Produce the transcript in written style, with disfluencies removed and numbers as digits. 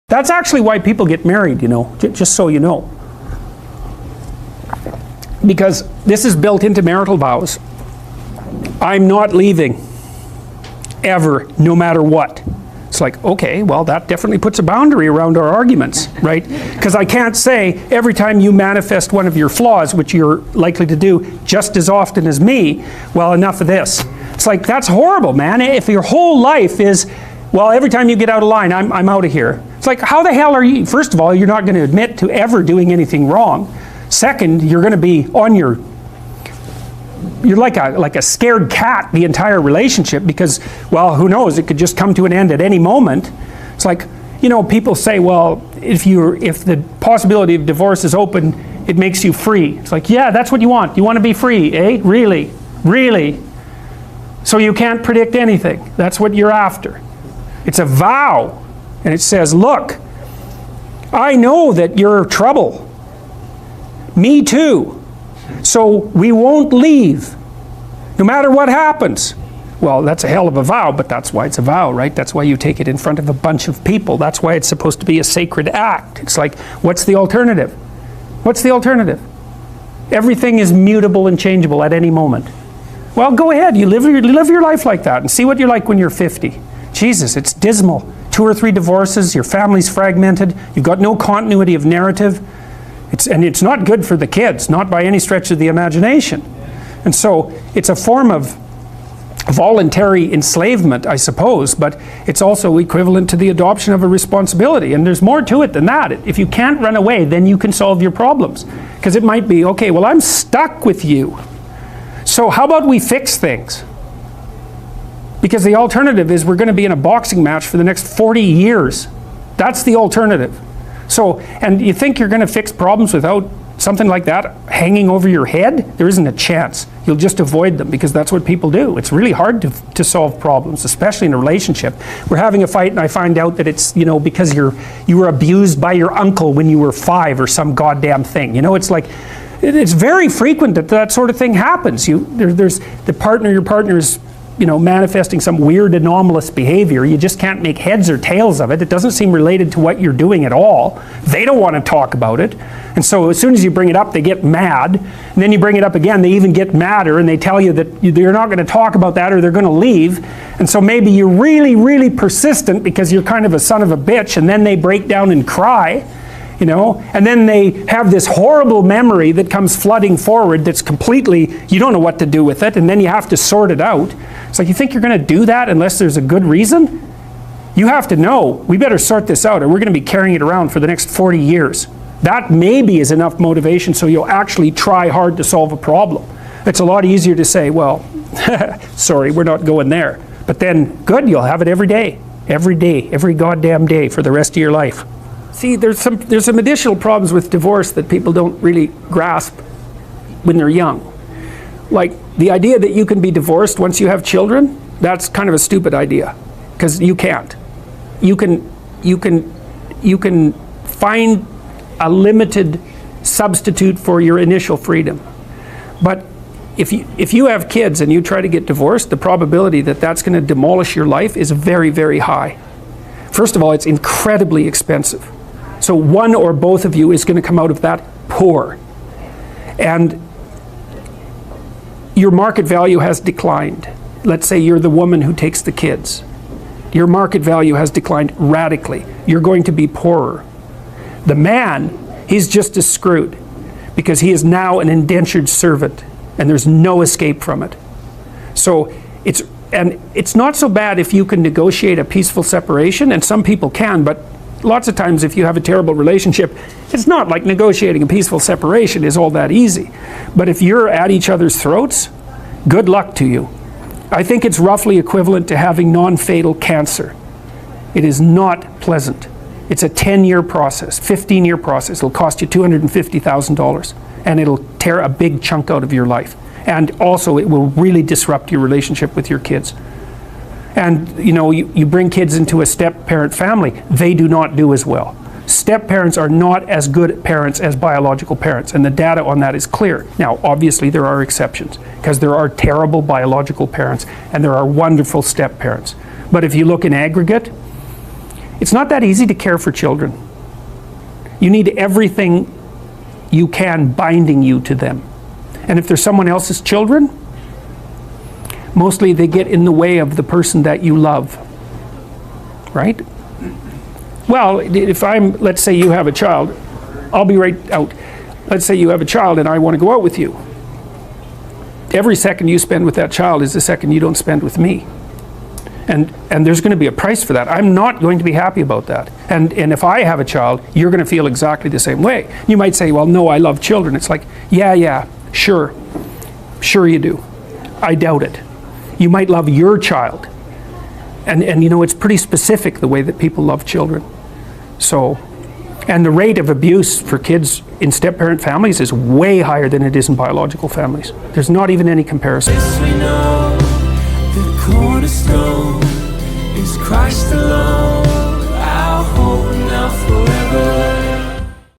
That's actually why people get married, you know, just so you know. Because this is built into marital vows. I'm not leaving, ever, no matter what. It's like, okay, well, that definitely puts a boundary around our arguments, right? Because I can't say every time you manifest one of your flaws, which you're likely to do just as often as me, well, enough of this. It's like, that's horrible, man. If your whole life is, well, every time you get out of line, I'm out of here. It's like, how the hell are you? First of all, you're not going to admit to ever doing anything wrong. Second, you're going to be on your, you're like a scared cat the entire relationship because, well, who knows, it could just come to an end at any moment. It's like, you know, people say, well, if the possibility of divorce is open, it makes you free. It's like, yeah, that's what you want. You want to be free, eh? Really? Really? So you can't predict anything. That's what you're after. It's a vow. And it says, look, I know that you're trouble. Me too. So we won't leave, no matter what happens. Well, that's a hell of a vow, but that's why it's a vow, right? That's why you take it in front of a bunch of people. That's why it's supposed to be a sacred act. It's like, what's the alternative? What's the alternative? Everything is mutable and changeable at any moment. Well, go ahead, you live your life like that and see what you're like when you're 50. Jesus, it's dismal. 2 or 3 divorces, your family's fragmented, you've got no continuity of narrative. And it's not good for the kids, not by any stretch of the imagination. And so it's a form of voluntary enslavement, I suppose, but it's also equivalent to the adoption of a responsibility. And there's more to it than that. If you can't run away, then you can solve your problems. Because it might be, okay, well, I'm stuck with you. So how about we fix things? Because the alternative is we're going to be in a boxing match for the next 40 years. That's the alternative. So, and you think you're going to fix problems without something like that hanging over your head? There isn't a chance. You'll just avoid them because that's what people do. It's really hard to solve problems, especially in a relationship. We're having a fight and I find out that it's, you know, because you were abused by your uncle when you were 5 or some goddamn thing. You know, it's like, it's very frequent that that sort of thing happens. There's your partner's, you know, manifesting some weird anomalous behavior. You just can't make heads or tails of it. It doesn't seem related to what you're doing at all. They don't want to talk about it. And so as soon as you bring it up, they get mad. And then you bring it up again, they even get madder and they tell you that you're not going to talk about that or they're going to leave. And so maybe you're really, really persistent because you're kind of a son of a bitch, and then they break down and cry. You know, and then they have this horrible memory that comes flooding forward that's completely, you don't know what to do with it, and then you have to sort it out. It's like, you think you're going to do that unless there's a good reason? You have to know, we better sort this out or we're going to be carrying it around for the next 40 years. That maybe is enough motivation so you'll actually try hard to solve a problem. It's a lot easier to say, well, sorry, we're not going there. But then, good, you'll have it every day, every goddamn day for the rest of your life. See, there's some additional problems with divorce that people don't really grasp when they're young. Like the idea that you can be divorced once you have children, that's kind of a stupid idea, because you can't. You can find a limited substitute for your initial freedom. But if you have kids and you try to get divorced, the probability that that's going to demolish your life is very, very high. First of all, it's incredibly expensive. So one or both of you is going to come out of that poor. And your market value has declined. Let's say you're the woman who takes the kids. Your market value has declined radically. You're going to be poorer. The man, he's just as screwed because he is now an indentured servant and there's no escape from it. So it's not so bad if you can negotiate a peaceful separation, and some people can, but lots of times if you have a terrible relationship, it's not like negotiating a peaceful separation is all that easy. But if you're at each other's throats, good luck to you. I think it's roughly equivalent to having non-fatal cancer. It is not pleasant. It's a 10-year process, 15-year process. It'll cost you $250,000 and it'll tear a big chunk out of your life. And also it will really disrupt your relationship with your kids. And you know, you bring kids into a step-parent family, they do not do as well. Step-parents are not as good parents as biological parents, and the data on that is clear. Now, obviously there are exceptions, because there are terrible biological parents, and there are wonderful step-parents. But if you look in aggregate, It's not that easy to care for children. You need everything you can binding you to them. And if they're someone else's children, mostly they get in the way of the person that you love, right? Well, if let's say you have a child, I'll be right out. Let's say you have a child and I want to go out with you. Every second you spend with that child is the second you don't spend with me. And there's going to be a price for that. I'm not going to be happy about that. And if I have a child, you're going to feel exactly the same way. You might say, well, no, I love children. It's like, yeah, sure you do. I doubt it. You might love your child. And you know, it's pretty specific the way that people love children. So, and the rate of abuse for kids in step-parent families is way higher than it is in biological families. There's not even any comparison. Yes, we know the cornerstone is Christ alone.